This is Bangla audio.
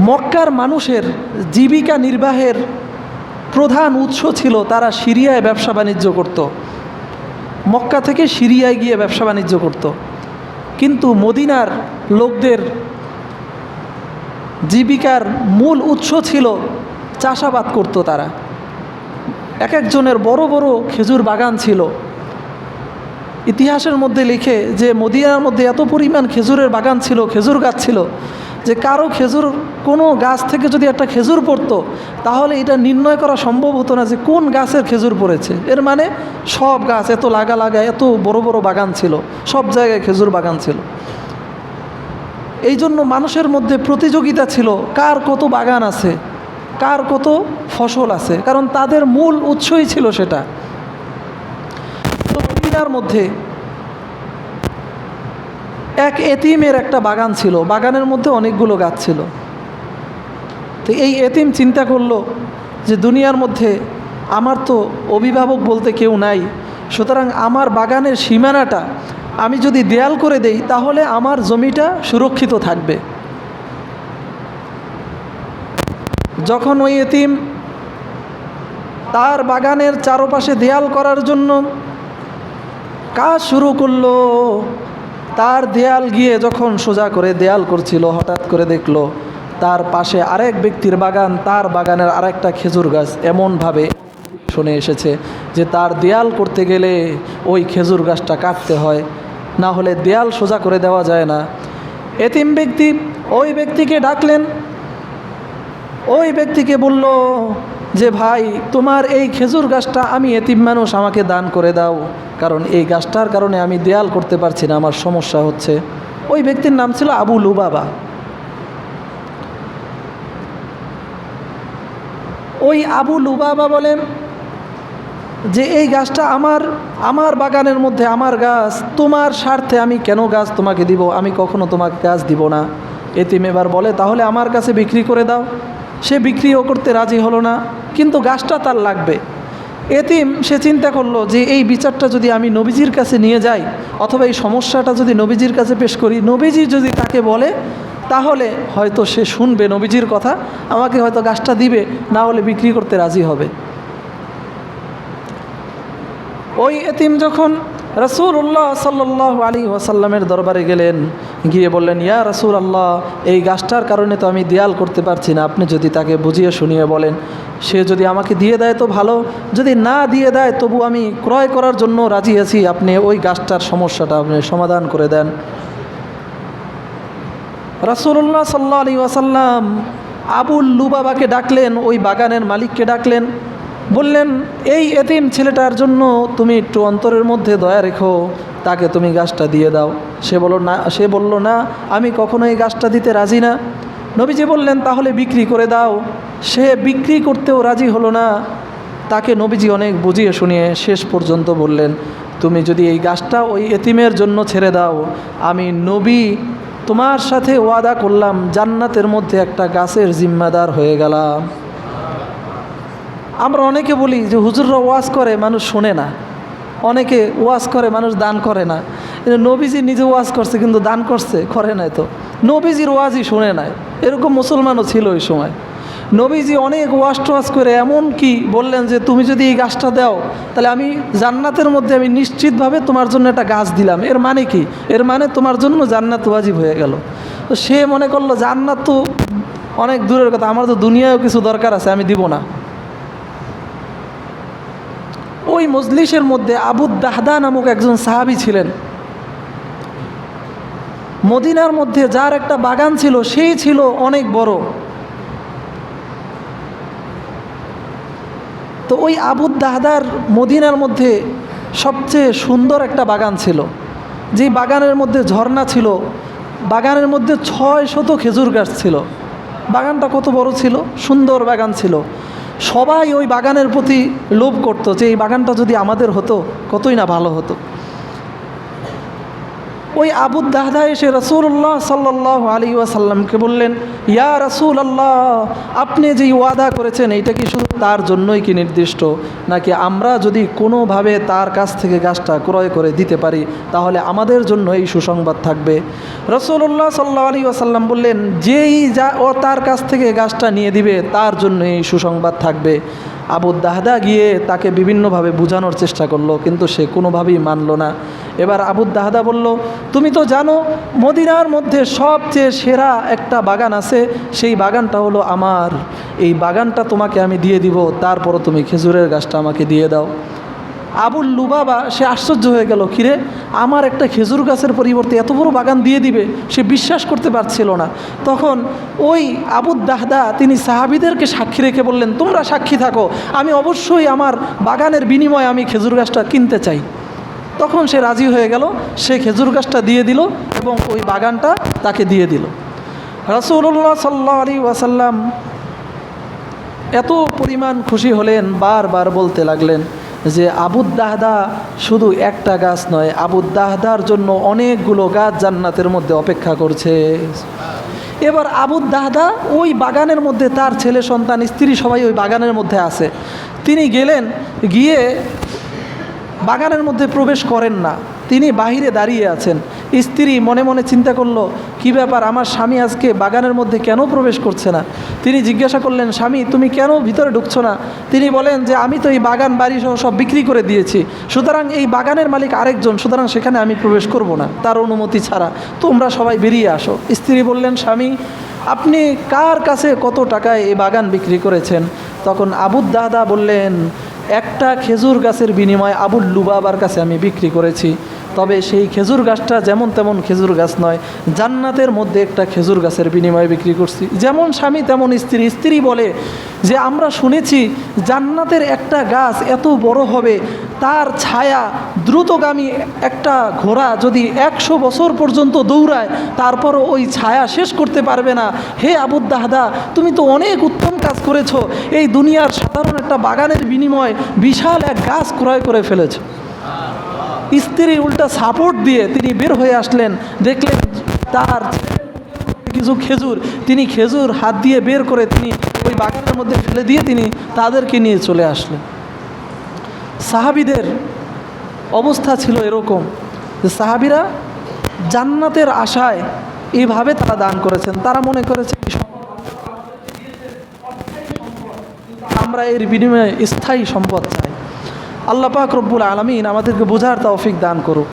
মক্কার মানুষের জীবিকা নির্বাহের প্রধান উৎস ছিল তারা সিরিয়ায় ব্যবসা বাণিজ্য করত। মক্কা থেকে সিরিয়ায় গিয়ে ব্যবসা বাণিজ্য করত। কিন্তু মদিনার লোকদের জীবিকার মূল উৎস ছিল চাষাবাদ করত। তারা এক একজনের বড় বড় খেজুর বাগান ছিল। ইতিহাসের মধ্যে লিখে যে মদিনার মধ্যে এত পরিমাণ খেজুরের বাগান ছিল, খেজুর গাছ ছিল, যে কারো খেজুর কোনো গাছ থেকে যদি একটা খেজুর পড়তো তাহলে এটা নির্ণয় করা সম্ভব হতো না যে কোন গাছের খেজুর পড়েছে। এর মানে সব গাছ এত লাগা লাগা, এত বড় বড় বাগান ছিল, সব জায়গায় খেজুর বাগান ছিল। এই জন্য মানুষের মধ্যে প্রতিযোগিতা ছিল কার কত বাগান আছে, কার কত ফসল আছে, কারণ তাদের মূল উৎসই ছিল সেটা। তো মদিনার মধ্যে এক এতিমের একটা বাগান ছিল, বাগানের মধ্যে অনেকগুলো গাছ ছিল। তো এই এতিম চিন্তা করলো যে দুনিয়ার মধ্যে আমার তো অভিভাবক বলতে কেউ নাই, সুতরাং আমার বাগানের সীমানাটা আমি যদি দেয়াল করে দেই তাহলে আমার জমিটা সুরক্ষিত থাকবে। যখন ওই এতিম তার বাগানের চারপাশে দেয়াল করার জন্য কাজ শুরু করলো, তার দেয়াল গিয়ে যখন সোজা করে দেয়াল করছিল, হঠাৎ করে দেখলো তার পাশে আরেক ব্যক্তির বাগান, তার বাগানের আরেকটা খেজুর গাছ এমনভাবে শুনে এসেছে যে তার দেয়াল করতে গেলে ওই খেজুর গাছটা কাটতে হয়, না হলে দেয়াল সোজা করে দেওয়া যায় না। এতিম ব্যক্তি ওই ব্যক্তিকে ডাকলেন, ওই ব্যক্তিকে বলল যে ভাই, তোমার এই খেজুর গাছটা আমি এতিম মানুষ, আমাকে দান করে দাও, কারণ এই গাছটার কারণে আমি দেয়াল করতে পারছি না, আমার সমস্যা হচ্ছে। ওই ব্যক্তির নাম ছিল আবু লুবাবা। ওই আবু লুবাবা বলেন যে এই গাছটা আমার বাগানের মধ্যে আমার গাছ, তোমার স্বার্থে আমি কেন গাছ তোমাকে দিব, আমি কখনো তোমাকে গাছ দিব না। এতিম এবার বলে তাহলে আমার কাছে বিক্রি করে দাও। সে বিক্রিও করতে রাজি হলো না, কিন্তু গাছটা তার লাগবে। এতিম সে চিন্তা করলো যে এই বিচারটা যদি আমি নবীজির কাছে নিয়ে যাই, অথবা এই সমস্যাটা যদি নবীজির কাছে পেশ করি, নবীজি যদি তাকে বলে তাহলে হয়তো সে শুনবে নবীজির কথা, আমাকে হয়তো গাছটা দিবে, না হলে বিক্রি করতে রাজি হবে। ওই এতিম যখন রাসূলুল্লাহ সাল্লাল্লাহু আলাইহি ওয়াসাল্লামের দরবারে গেলেন, গিয়ে বললেন, ইয়া রাসূলুল্লাহ, এই গাছটার কারণে তো আমি দেয়াল করতে পারছি না, আপনি যদি তাকে বুঝিয়ে শুনিয়ে বলেন, সে যদি আমাকে দিয়ে দেয় তো ভালো, যদি না দিয়ে দেয় তবু আমি ক্রয় করার জন্য রাজি আছি, আপনি ওই গাছটার সমস্যাটা আপনি সমাধান করে দেন। রাসূলুল্লাহ সাল্লাল্লাহু আলাইহি ওয়াসাল্লাম আবু লুবাবাকে ডাকলেন, ওই বাগানের মালিককে ডাকলেন, বললেন এই এতিম ছেলেটার জন্য তুমি একটু অন্তরের মধ্যে দয়া রেখো, তাকে তুমি গাছটা দিয়ে দাও। সে বলল না, আমি কখনো এই গাছটা দিতে রাজি না। নবীজি বললেন তাহলে বিক্রি করে দাও। সে বিক্রি করতেও রাজি হলো না। তাকে নবীজি অনেক বুঝিয়ে শুনিয়ে শেষ পর্যন্ত বললেন, তুমি যদি এই গাছটা ওই এতিমের জন্য ছেড়ে দাও, আমি নবী তোমার সাথে ওয়াদা করলাম জান্নাতের মধ্যে একটা গাছের জিম্মাদার হয়ে গেলাম। আমরা অনেকে বলি যে হুজুররা ওয়াজ করে মানুষ শোনে না, অনেকে ওয়াজ করে মানুষ দান করে না। নবীজি নিজে ওয়াজ করছে কিন্তু দান করছে করে নাই, তো নবীজির ওয়াজই শোনে নাই, এরকম মুসলমানও ছিল ওই সময়। নবীজি অনেক ওয়াজ করে এমন কি বললেন যে তুমি যদি এই গাছটা দাও তাহলে আমি জান্নাতের মধ্যে আমি নিশ্চিতভাবে তোমার জন্য একটা গাছ দিলাম। এর মানে কি? এর মানে তোমার জন্য জান্নাত ওয়াজিব হয়ে গেল। তো সে মনে করলো জান্নাত তো অনেক দূরের কথা, আমার তো দুনিয়ায়ও কিছু দরকার আছে, আমি দিব না। ওই মজলিসের মধ্যে আবু দাহদা নামক একজন সাহাবী ছিলেন। মদিনার মধ্যে যার একটা বাগান ছিল সেই ছিল অনেক বড়। তো ওই আবু দাহদার মদিনার মধ্যে সবচেয়ে সুন্দর একটা বাগান ছিল, যেই বাগানের মধ্যে ঝর্ণা ছিল, বাগানের মধ্যে 600 খেজুর গাছ ছিল। বাগানটা কত বড় ছিল, সুন্দর বাগান ছিল। সবাই ওই বাগানের প্রতি লোভ করতো যে এই বাগানটা যদি আমাদের হতো কতই না ভালো হতো। ওই আবু দাহদা এসে রাসূলুল্লাহ সাল্লাল্লাহু আলাইহি ওয়াসাল্লামকে বললেন, ইয়া রাসূলুল্লাহ, আপনি যে ওয়াদা করেছেন এটা কি শুধু তার জন্যই কি নির্দিষ্ট, নাকি আমরা যদি কোনোভাবে তার কাছ থেকে গাছটা ক্রয় করে দিতে পারি তাহলে আমাদের জন্য এই সুসংবাদ থাকবে? রাসূলুল্লাহ সাল্লাল্লাহু আলাইহি ওয়াসাল্লাম বললেন, যেই ও তার কাছ থেকে গাছটা নিয়ে দিবে তার জন্য এই সুসংবাদ থাকবে। আবু দাহদা গিয়ে তাকে বিভিন্নভাবে বোঝানোর চেষ্টা করলো, কিন্তু সে কোনোভাবেই মানল না। এবার আবু দাহদা বলল, তুমি তো জানো মদিনার মধ্যে সবচেয়ে সেরা একটা বাগান আছে, সেই বাগানটা হলো আমার, এই বাগানটা তোমাকে আমি দিয়ে দিব, তারপরও তুমি খেজুরের গাছটা আমাকে দিয়ে দাও। আবুল লুবাবা সে আশ্চর্য হয়ে গেল, কিরে আমার একটা খেজুর গাছের পরিবর্তে এত বড় বাগান দিয়ে দিবে, সে বিশ্বাস করতে পারছিল না। তখন ওই আবু দাহদা তিনি সাহাবীদেরকে সাক্ষী রেখে বললেন, তোমরা সাক্ষী থাকো, আমি অবশ্যই আমার বাগানের বিনিময়ে আমি খেজুর গাছটা কিনতে চাই। তখন সে রাজি হয়ে গেল, সে খেজুর গাছটা দিয়ে দিল এবং ওই বাগানটা তাকে দিয়ে দিল। রাসূলুল্লাহ সাল্লাল্লাহু আলাইহি ওয়াসাল্লাম এত পরিমাণ খুশি হলেন, বারবার বলতে লাগলেন যে আবু দাহদা শুধু একটা গাছ নয়, আবু দাহদার জন্য অনেকগুলো গাছ জান্নাতের মধ্যে অপেক্ষা করছে। এবার আবু দাহদা ওই বাগানের মধ্যে, তার ছেলে সন্তান স্ত্রী সবাই ওই বাগানের মধ্যে আছে। তিনি গেলেন, গিয়ে বাগানের মধ্যে প্রবেশ করেন না, তিনি বাহিরে দাঁড়িয়ে আছেন। স্ত্রী মনে মনে চিন্তা করলো, কি ব্যাপার, আমার স্বামী আজকে বাগানের মধ্যে কেন প্রবেশ করছে না? তিনি জিজ্ঞাসা করলেন, স্বামী তুমি কেন ভিতরে ঢুকছো না? তিনি বলেন যে আমি তো এই বাগান বাড়ি সহ সব বিক্রি করে দিয়েছি, সুতরাং এই বাগানের মালিক আরেকজন, সুতরাং সেখানে আমি প্রবেশ করব না তার অনুমতি ছাড়া, তোমরা সবাই বেরিয়ে আসো। স্ত্রী বললেন, স্বামী আপনি কার কাছে কত টাকায় এই বাগান বিক্রি করেছেন? তখন আবু দাহদা বললেন, একটা খেজুর গাছের বিনিময়ে আবুল লুবাবার কাছে আমি বিক্রি করেছি, তবে সেই খেজুর গাছটা যেমন তেমন খেজুর গাছ নয়, জান্নাতের মধ্যে একটা খেজুর গাছের বিনিময়ে বিক্রি করছি। যেমন স্বামী তেমন স্ত্রী। স্ত্রী বলে যে আমরা শুনেছি জান্নাতের একটা গাছ এত বড় হবে, তার ছায়া দ্রুতগামী একটা ঘোড়া যদি 100 বছর পর্যন্ত দৌড়ায় তারপরও ওই ছায়া শেষ করতে পারবে না। হে আবু দাহদা, তুমি তো অনেক উত্তম কাজ করেছো, এই দুনিয়ার সাধারণ একটা বাগানের বিনিময়ে বিশাল এক গাছ ক্রয় করে ফেলেছো। স্ত্রী উল্টা সাপোর্ট দিয়ে তিনি বের হয়ে আসলেন, দেখলেন তার কিছু খেজুর, তিনি খেজুর হাত দিয়ে বের করে তিনি ওই বাগানের মধ্যে ফেলে দিয়ে তিনি তাদেরকে নিয়ে চলে আসলেন। সাহাবীদের অবস্থা ছিল এরকম যে সাহাবীরা জান্নাতের আশায় এইভাবে তারা দান করেছেন। তারা মনে করেছে আমরা এর বিনিময়ে স্থায়ী সম্পদ চাই। আল্লাহ পাক রব্বুল আলামিন আমাদেরকে বোঝার তৌফিক দান করুক।